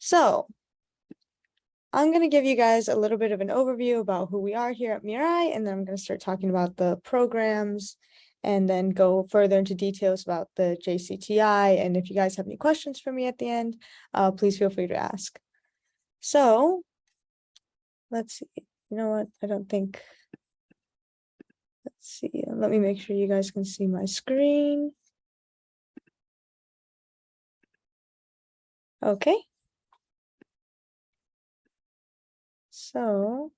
So I'm going to give you guys a little bit of an overview about who we are here at Mirai, and then I'm going to start talking about the programs and then go further into details about the J-CTI. And if you guys have any questions for me at the end, please feel free to ask. So let's see. You know what? I don't think. Let's see. Let me make sure you guys can see my screen. Okay. So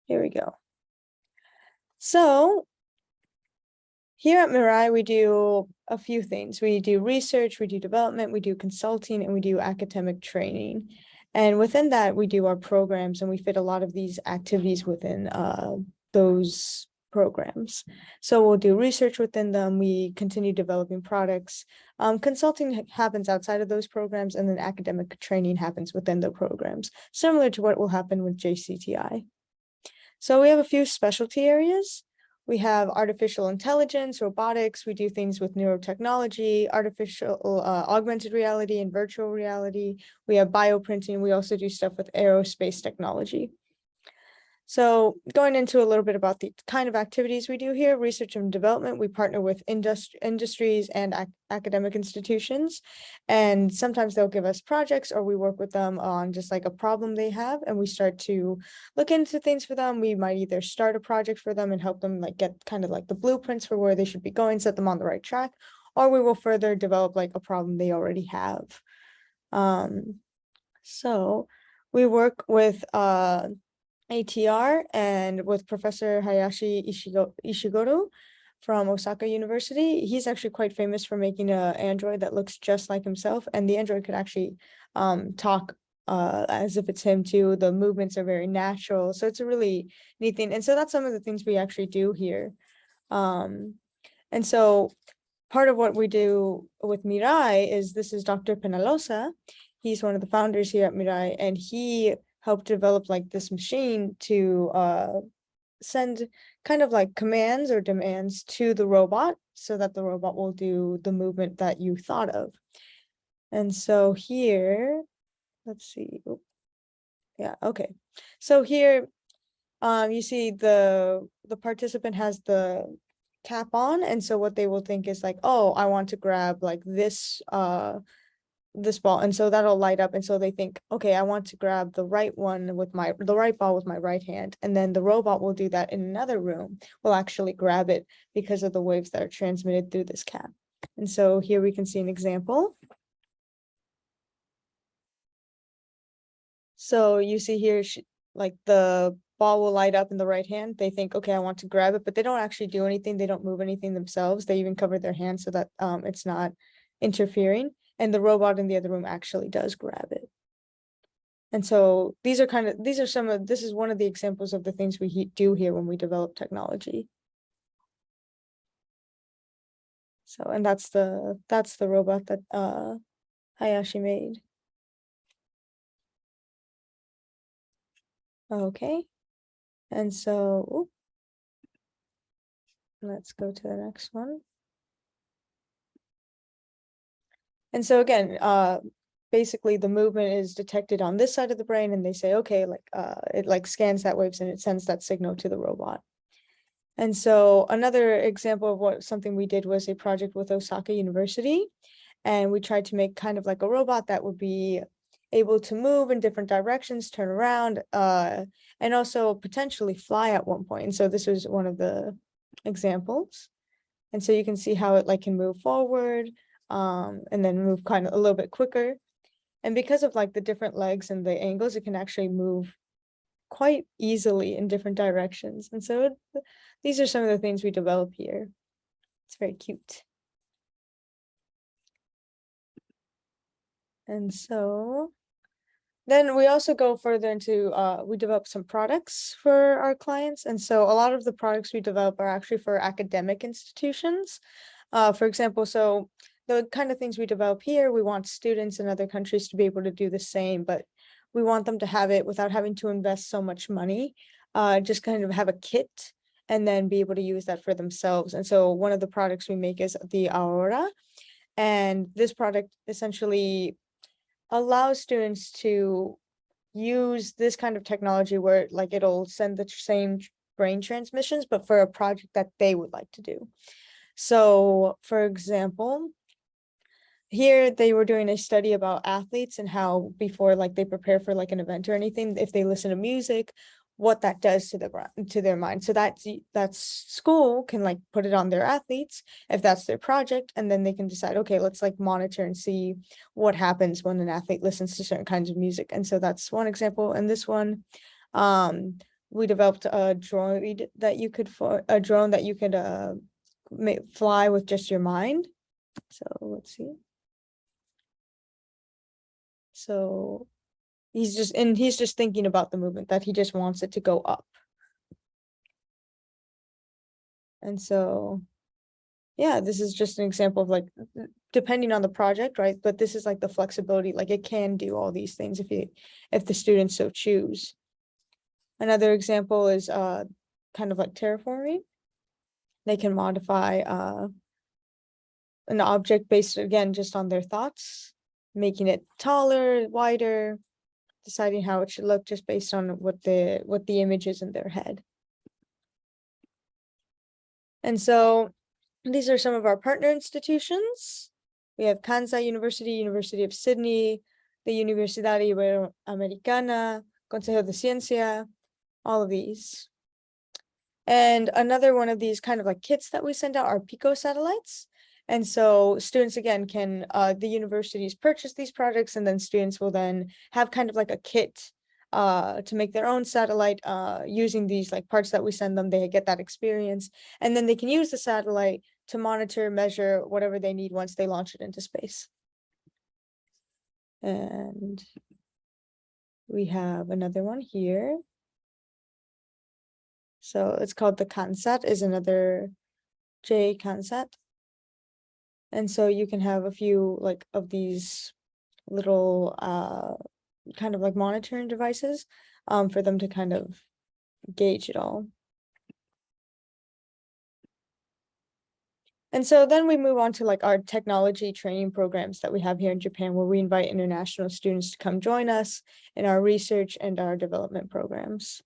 here we go. So here at Mirai, we do a few things. We do research, we do development, we do consulting, and we do academic training. And within that, we do our programs, and we fit a lot of these activities within those programs. So we'll do research within them. We continue developing products. Consulting happens outside of those programs, and then academic training happens within the programs, similar to what will happen with J-CTI. So we have a few specialty areas. We have artificial intelligence, robotics. We do things with neurotechnology, artificial augmented reality and virtual reality. We have bioprinting. We also do stuff with aerospace technology. So going into a little bit about the kind of activities we do here, research and development, we partner with industries and academic institutions, and sometimes they'll give us projects or we work with them on just like a problem they have, and we start to look into things for them. We might either start a project for them and help them like get kind of like the blueprints for where they should be going, set them on the right track, or we will further develop like a problem they already have. So we work with ATR and with Professor Hayashi Ishiguro from Osaka University. He's actually quite famous for making an android that looks just like himself, and the android could actually talk as if it's him too. The movements are very natural, so it's a really neat thing. And so that's some of the things we actually do here. And so part of what we do with Mirai is, this is Dr. Penalosa. He's one of the founders here at Mirai, and he helped develop like this machine to send kind of like commands or demands to the robot so that the robot will do the movement that you thought of. And so here, let's see. Yeah, okay. So here you see the participant has the cap on, and so what they will think is like, oh, I want to grab like this ball, and so that'll light up, and so they think, okay, I want to grab the right one with the right ball with my right hand, and then the robot will do that in another room, will actually grab it because of the waves that are transmitted through this cap. And so here we can see an example. So you see here, like the ball will light up in the right hand. They think, okay, I want to grab it, but they don't actually do anything. They don't move anything themselves. They even cover their hands so that it's not interfering. And the robot in the other room actually does grab it. And so this is one of the examples of the things we do here when we develop technology. So, and that's the robot that Hayashi made. Okay. And so, let's go to the next one. And so again, basically the movement is detected on this side of the brain, and they say, okay, like it like scans that waves and it sends that signal to the robot. And so another example of something we did was a project with Osaka University, and we tried to make kind of like a robot that would be able to move in different directions, turn around, and also potentially fly at one point. And so this was one of the examples. And so you can see how it like can move forward, and then move kind of a little bit quicker. And because of like the different legs and the angles, it can actually move quite easily in different directions. And so these are some of the things we develop here. It's very cute. And so then we also go further into, we develop some products for our clients. And so a lot of the products we develop are actually for academic institutions. For example, so the kind of things we develop here, we want students in other countries to be able to do the same, but we want them to have it without having to invest so much money, just kind of have a kit and then be able to use that for themselves. And so one of the products we make is the Aurora. And this product essentially allows students to use this kind of technology where like it'll send the same brain transmissions, but for a project that they would like to do. So for example, here they were doing a study about athletes and how before like they prepare for like an event or anything, if they listen to music, what that does to their mind. So that's school can like put it on their athletes if that's their project, and then they can decide, okay, let's like monitor and see what happens when an athlete listens to certain kinds of music. And so that's one example. And this one, we developed a drone that you could fly with just your mind. So let's see. So he's just thinking about the movement, that he just wants it to go up. And so, yeah, this is just an example of like, depending on the project, right? But this is like the flexibility, like it can do all these things if the students so choose. Another example is kind of like terraforming. They can modify an object based, again, just on their thoughts, making it taller, wider, deciding how it should look just based on what the image is in their head. And so these are some of our partner institutions. We have Kansai University, University of Sydney, the Universidad Iberoamericana, Consejo de Ciencia, all of these. And another one of these kind of like kits that we send out are Pico satellites. And so students, again, can, the universities purchase these products, and then students will then have kind of like a kit to make their own satellite using these like parts that we send them. They get that experience, and then they can use the satellite to monitor, measure whatever they need once they launch it into space. And we have another one here. So it's called the CanSat, is another J-CTI. And so you can have a few like of these little kind of like monitoring devices for them to kind of gauge it all. And so then we move on to like our technology training programs that we have here in Japan, where we invite international students to come join us in our research and our development programs.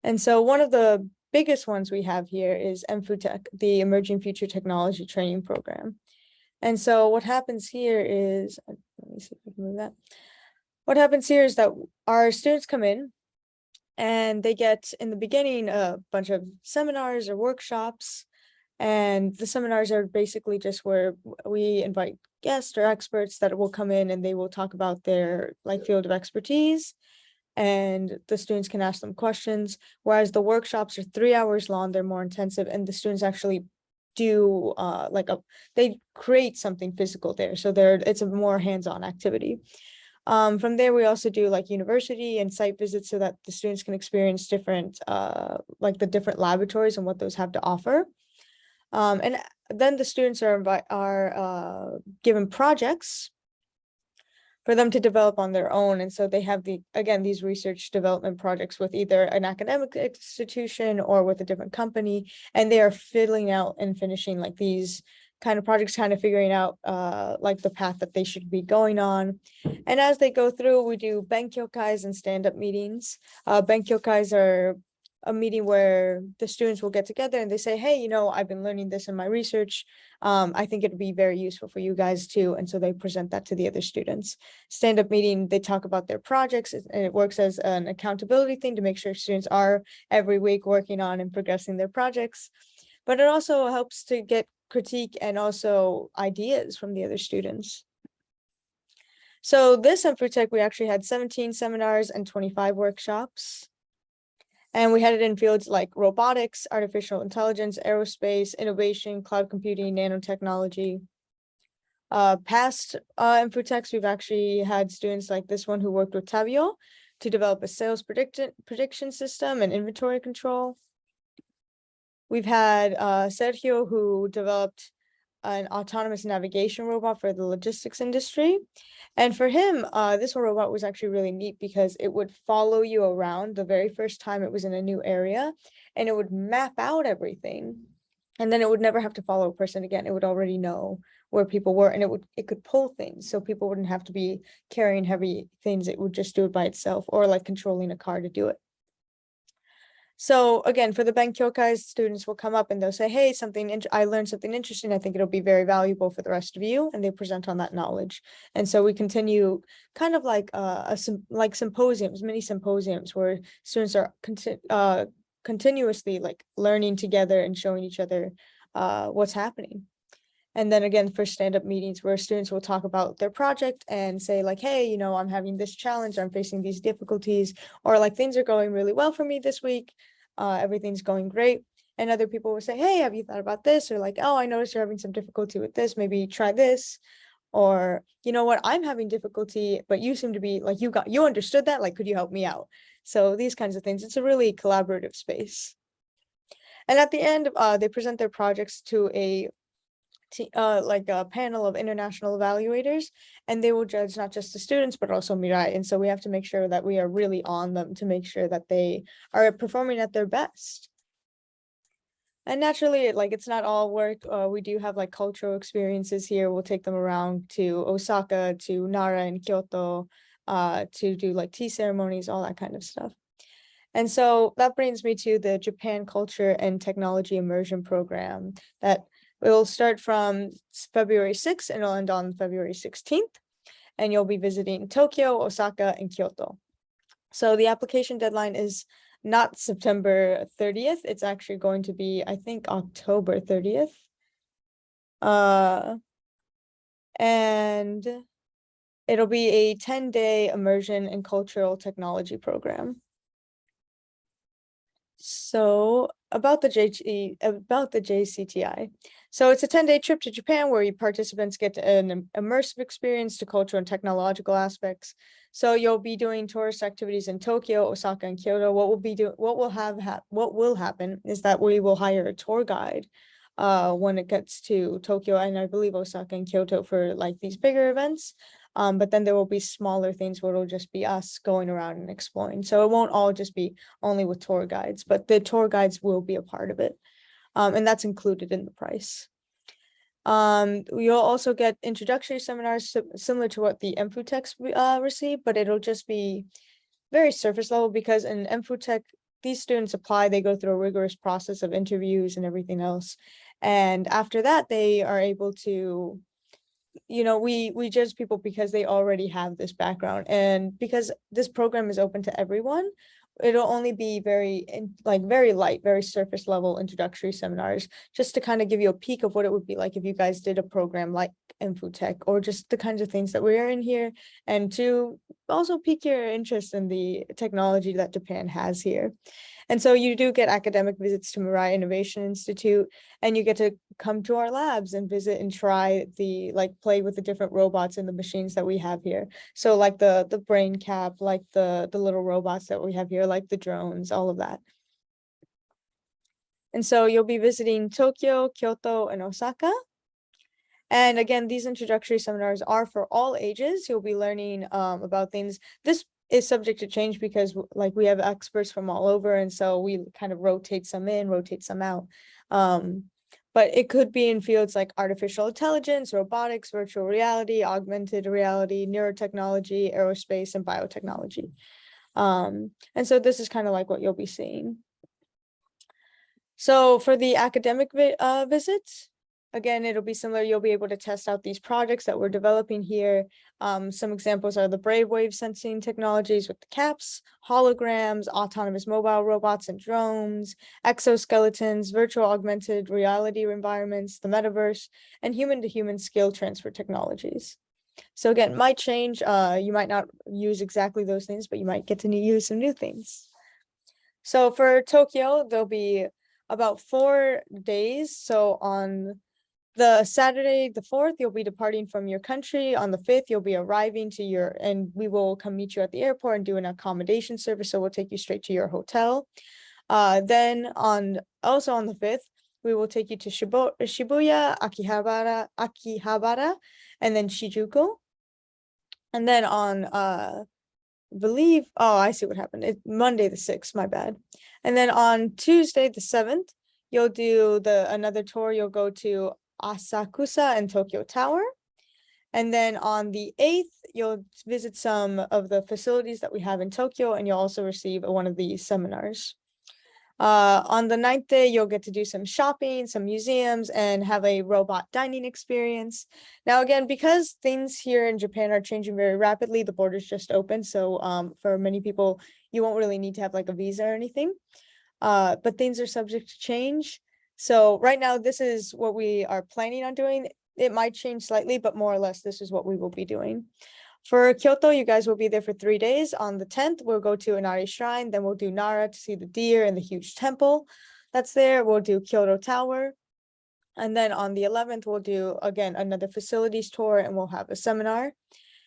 And so one of the biggest ones we have here is EMFUTEC, the Emerging Future Technology Training Program. And so what happens here is, let me see if I can move that. What happens here is that our students come in and they get, in the beginning, a bunch of seminars or workshops. And the seminars are basically just where we invite guests or experts that will come in and they will talk about their like field of expertise, and the students can ask them questions. Whereas the workshops are 3 hours long, they're more intensive, and the students actually do they create something physical there. So it's a more hands-on activity. From there, we also do like university and site visits so that the students can experience different like the different laboratories and what those have to offer. And then the students are given projects for them to develop on their own. And so they have these research development projects with either an academic institution or with a different company, and they are filling out and finishing like these kind of projects, kind of figuring out like the path that they should be going on. And as they go through, we do benkyokais and stand-up meetings. Benkyokais are a meeting where the students will get together and they say, hey, I've been learning this in my research. I think it'd be very useful for you guys too. And so they present that to the other students. Stand-up meeting, they talk about their projects, and it works as an accountability thing to make sure students are every week working on and progressing their projects. But it also helps to get critique and also ideas from the other students. So this EMFUTEC, we actually had 17 seminars and 25 workshops. And we had it in fields like robotics, artificial intelligence, aerospace, innovation, cloud computing, nanotechnology. Past EMFUTECs, we've actually had students like this one who worked with Tavio to develop a sales prediction system and inventory control. We've had Sergio, who developed an autonomous navigation robot for the logistics industry. And for him, this robot was actually really neat because it would follow you around the very first time it was in a new area, and it would map out everything. And then it would never have to follow a person again. It would already know where people were, and it could pull things, so people wouldn't have to be carrying heavy things. It would just do it by itself, or like controlling a car to do it. So again, for the Benkyokai, students will come up and they'll say, hey, I learned something interesting. I think it'll be very valuable for the rest of you. And they present on that knowledge. And so we continue kind of like like symposiums, mini symposiums, where students are continuously like learning together and showing each other what's happening. And then again, for stand-up meetings where students will talk about their project and say like, hey, you know, I'm having this challenge, I'm facing these difficulties, or like things are going really well for me this week. Everything's going great. And other people will say, hey, have you thought about this? Or like, oh, I noticed you're having some difficulty with this, maybe try this. Or, you know what, I'm having difficulty, but you seem to be like, you understood that, like, could you help me out? So these kinds of things, it's a really collaborative space. And at the end, they present their projects to like a panel of international evaluators, and they will judge not just the students but also Mirai. And so we have to make sure that we are really on them to make sure that they are performing at their best. And naturally, like, it's not all work. We do have like cultural experiences here. We'll take them around to Osaka, to Nara and Kyoto, to do like tea ceremonies, all that kind of stuff. And so that brings me to the Japan Culture and Technology Immersion Program that will start from February 6th and it'll end on February 16th. And you'll be visiting Tokyo, Osaka, and Kyoto. So the application deadline is not September 30th. It's actually going to be, I think, October 30th. And it'll be a 10-day immersion in cultural technology program. So about the J-CTI. So it's a 10-day trip to Japan where participants get an immersive experience to cultural and technological aspects. So you'll be doing tourist activities in Tokyo, Osaka, and Kyoto. What will happen is that we will hire a tour guide when it gets to Tokyo, and I believe Osaka and Kyoto for like these bigger events. But then there will be smaller things where it'll just be us going around and exploring. So it won't all just be only with tour guides, but the tour guides will be a part of it. And that's included in the price. You'll also get introductory seminars similar to what the MFUTECs receive, but it'll just be very surface level, because in MFUTEC, these students apply, they go through a rigorous process of interviews and everything else. And after that, they are able to, you know, we judge people because they already have this background, and because this program is open to everyone, it'll only be very light, very surface level introductory seminars, just to kind of give you a peek of what it would be like if you guys did a program like InfoTech, or just the kinds of things that we are in here, and to also pique your interest in the technology that Japan has here. And so you do get academic visits to Mirai Innovation Institute, and you get to come to our labs and visit and try play with the different robots and the machines that we have here. So like the brain cap, like the little robots that we have here, like the drones, all of that. And so you'll be visiting Tokyo, Kyoto, and Osaka. And again, these introductory seminars are for all ages. You'll be learning about things. This is subject to change because like we have experts from all over, and so we kind of rotate some in, rotate some out. But it could be in fields like artificial intelligence, robotics, virtual reality, augmented reality, neurotechnology, aerospace, and biotechnology. And so this is kind of like what you'll be seeing. So for the academic visits, again, it'll be similar. You'll be able to test out these projects that we're developing here. Some examples are the brainwave sensing technologies with the caps, holograms, autonomous mobile robots and drones, exoskeletons, virtual augmented reality environments, the metaverse, and human-to-human skill transfer technologies. So again, might change. You might not use exactly those things, but you might get to use some new things. So for Tokyo, there'll be about 4 days. So on the Saturday, the 4th, you'll be departing from your country. On the 5th, you'll be arriving to and we will come meet you at the airport and do an accommodation service. So we'll take you straight to your hotel. Then also on the 5th, we will take you to Shibuya, Akihabara, and then Shinjuku. And then on, I see what happened. It's Monday the 6th, my bad. And then on Tuesday the 7th, you'll do another tour. You'll go to Asakusa and Tokyo Tower. And then on the 8th, you'll visit some of the facilities that we have in Tokyo, and you'll also receive one of these seminars. On the 9th day, you'll get to do some shopping, some museums, and have a robot dining experience. Now, again, because things here in Japan are changing very rapidly, the borders just opened. So for many people, you won't really need to have like a visa or anything. But things are subject to change. So right now, this is what we are planning on doing. It might change slightly, but more or less, this is what we will be doing. For Kyoto, you guys will be there for 3 days. On the 10th, we'll go to Inari Shrine. Then we'll do Nara to see the deer and the huge temple that's there. We'll do Kyoto Tower. And then on the 11th, we'll do, again, another facilities tour, and we'll have a seminar.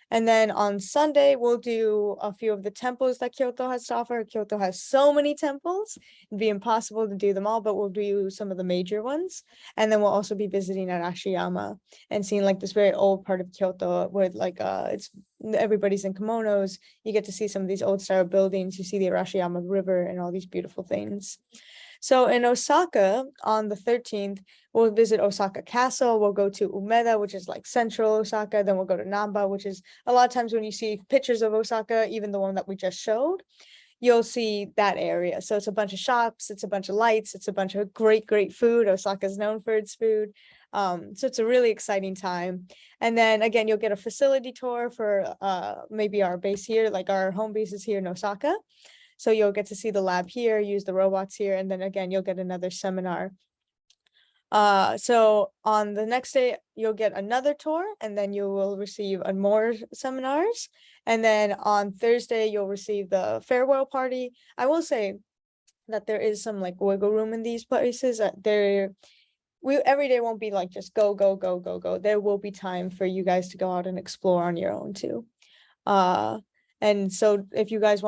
And then on Sunday, we'll do a few of the temples that Kyoto has to offer. Kyoto has so many temples, it'd be impossible to do them all, but we'll do some of the major ones. And then we'll also be visiting Arashiyama and seeing like this very old part of Kyoto where like it's everybody's in kimonos. You get to see some of these old style buildings. You see the Arashiyama River and all these beautiful things. So in Osaka on the 13th, we'll visit Osaka Castle. We'll go to Umeda, which is like central Osaka. Then we'll go to Namba, which is a lot of times when you see pictures of Osaka, even the one that we just showed, you'll see that area. So it's a bunch of shops, it's a bunch of lights, it's a bunch of great, great food. Osaka is known for its food. So it's a really exciting time. And then again, you'll get a facility tour for maybe our base here, like our home base is here in Osaka. So you'll get to see the lab here, use the robots here, and then again, you'll get another seminar. So on the next day, you'll get another tour, and then you will receive more seminars. And then on Thursday, you'll receive the farewell party. I will say that there is some like wiggle room in these places. Every day won't be like just go, go, go, go, go. There will be time for you guys to go out and explore on your own too. And so if you guys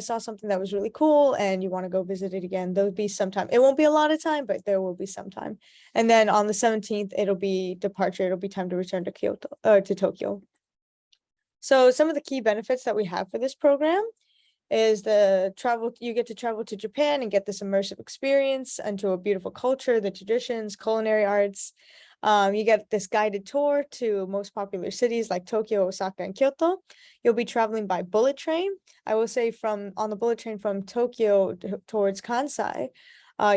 saw something that was really cool and you want to go visit it again, there'll be some time. It won't be a lot of time, but there will be some time. And then on the 17th, it'll be departure. It'll be time to return to to Tokyo. So some of the key benefits that we have for this program is you get to travel to Japan and get this immersive experience into a beautiful culture, the traditions, culinary arts. You get this guided tour to most popular cities like Tokyo, Osaka, and Kyoto. You'll be traveling by bullet train. I will say on the bullet train from Tokyo towards Kansai,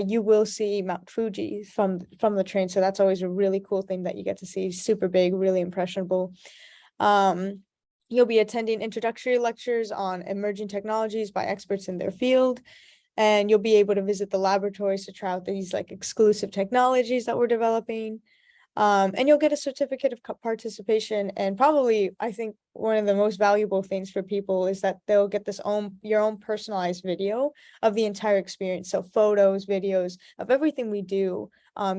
you will see Mount Fuji from the train. So that's always a really cool thing that you get to see. Super big, really impressionable. You'll be attending introductory lectures on emerging technologies by experts in their field. And you'll be able to visit the laboratories to try out these like exclusive technologies that we're developing. And you'll get a certificate of participation. And probably, I think one of the most valuable things for people is that they'll get your own personalized video of the entire experience. So photos, videos of everything we do.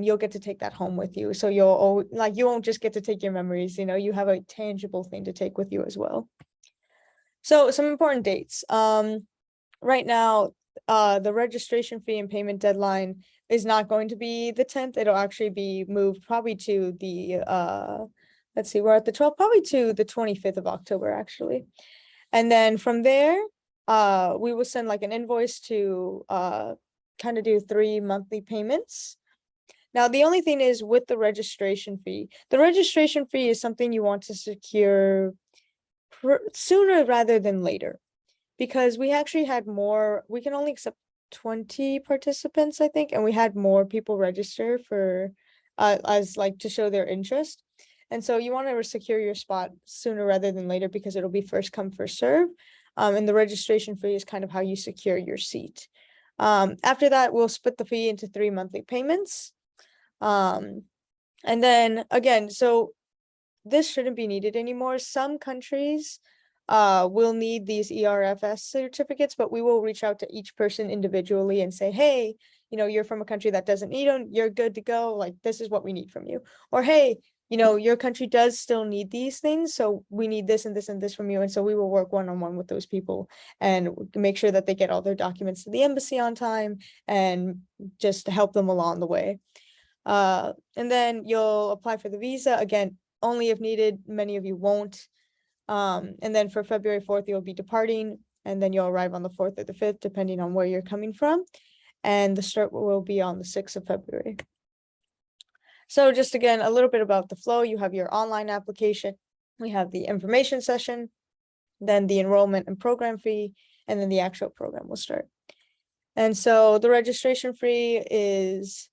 You'll get to take that home with you. So you won't just get to take your memories, you have a tangible thing to take with you as well. So some important dates. Right now, the registration fee and payment deadline is not going to be the 10th. It'll actually be moved probably to the let's see, we're at the 12th, probably to the 25th of October actually. And then from there, we will send like an invoice to kind of do 3 monthly payments. Now, the only thing is with the registration fee is something you want to secure sooner rather than later, because we actually had we can only accept 20 participants, I think, and we had more people register for as like to show their interest. And so you want to secure your spot sooner rather than later because it'll be first come, first serve. And the registration fee is kind of how you secure your seat. After that, we'll split the fee into 3 monthly payments. And then again, so this shouldn't be needed anymore. Some countries will need these ERFS certificates, but we will reach out to each person individually and say, hey, you're from a country that doesn't need them, you're good to go, like this is what we need from you. Or hey, your country does still need these things, so we need this and this and this from you. And so we will work one-on-one with those people and make sure that they get all their documents to the embassy on time and just help them along the way. And then you'll apply for the visa, again, only if needed. Many of you won't. And then for February 4th, you'll be departing, and then you'll arrive on the 4th or the 5th, depending on where you're coming from. And the start will be on the 6th of February. So just again, a little bit about the flow. You have your online application. We have the information session, then the enrollment and program fee, and then the actual program will start. And so the registration fee is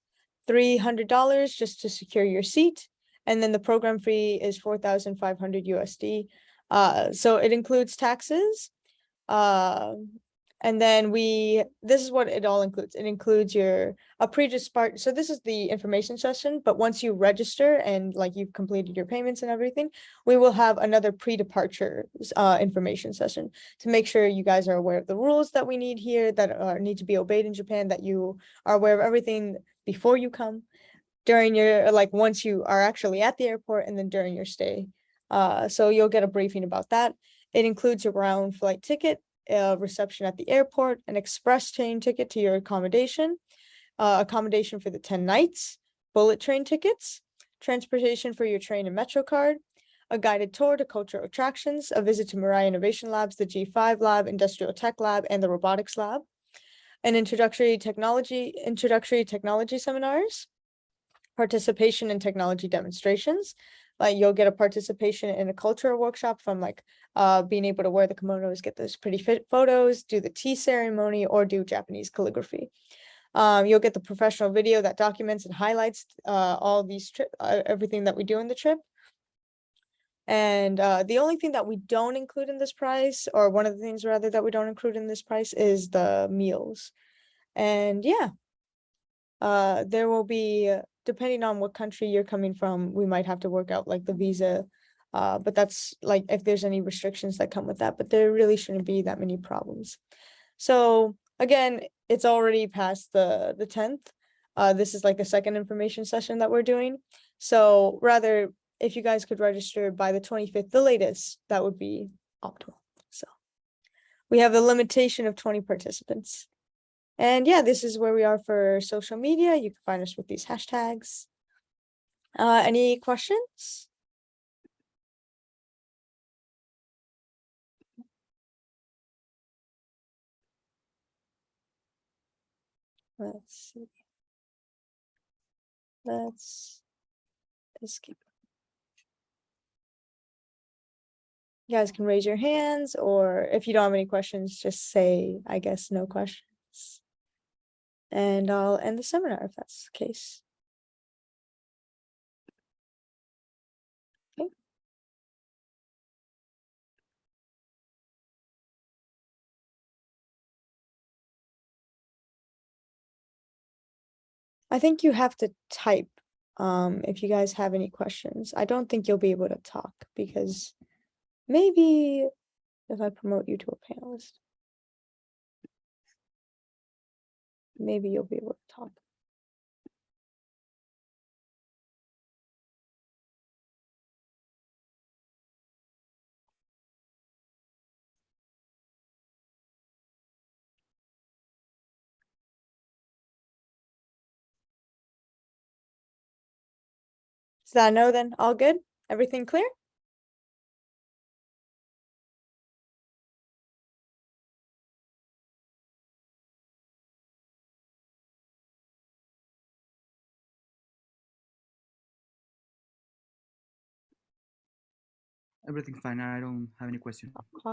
$300 just to secure your seat. And then the program fee is 4,500 USD. So it includes taxes. And then this is what it all includes. It includes a pre-dispart. So this is the information session, but once you register and like you've completed your payments and everything, we will have another pre-departure information session to make sure you guys are aware of the rules that we need here that need to be obeyed in Japan, that you are aware of everything before you come, during your, like once you are actually at the airport, and then during your stay. So you'll get a briefing about that. It includes your round flight ticket, reception at the airport, an express train ticket to your accommodation, accommodation for the 10 nights, bullet train tickets, transportation for your train and metro card, a guided tour to cultural attractions, a visit to Mirai Innovation Labs, the G5 Lab, Industrial Tech Lab, and the Robotics Lab, an introductory technology seminars, participation in technology demonstrations. Like you'll get a participation in a cultural workshop from like being able to wear the kimonos, get those pretty fit photos, do the tea ceremony, or do Japanese calligraphy. You'll get the professional video that documents and highlights all these everything that we do in the trip. And the only thing that we don't include in this price, or one of the things rather that we don't include in this price, is the meals. And yeah, there will be, depending on what country you're coming from, we might have to work out like the visa. But that's like if there's any restrictions that come with that, but there really shouldn't be that many problems. So again, it's already past the 10th. This is like a second information session that we're doing. So rather, if you guys could register by the 25th, the latest, that would be optimal. So we have a limitation of 20 participants. And yeah, this is where we are for social media. You can find us with these hashtags. Any questions? Let's see. Let's escape. You guys can raise your hands, or if you don't have any questions, just say, I guess, no questions. And I'll end the seminar if that's the case. Okay. I think you have to type if you guys have any questions. I don't think you'll be able to talk because maybe if I promote you to a panelist, maybe you'll be able to talk. Is that a no then? All good? Everything clear? Everything's fine. I don't have any question.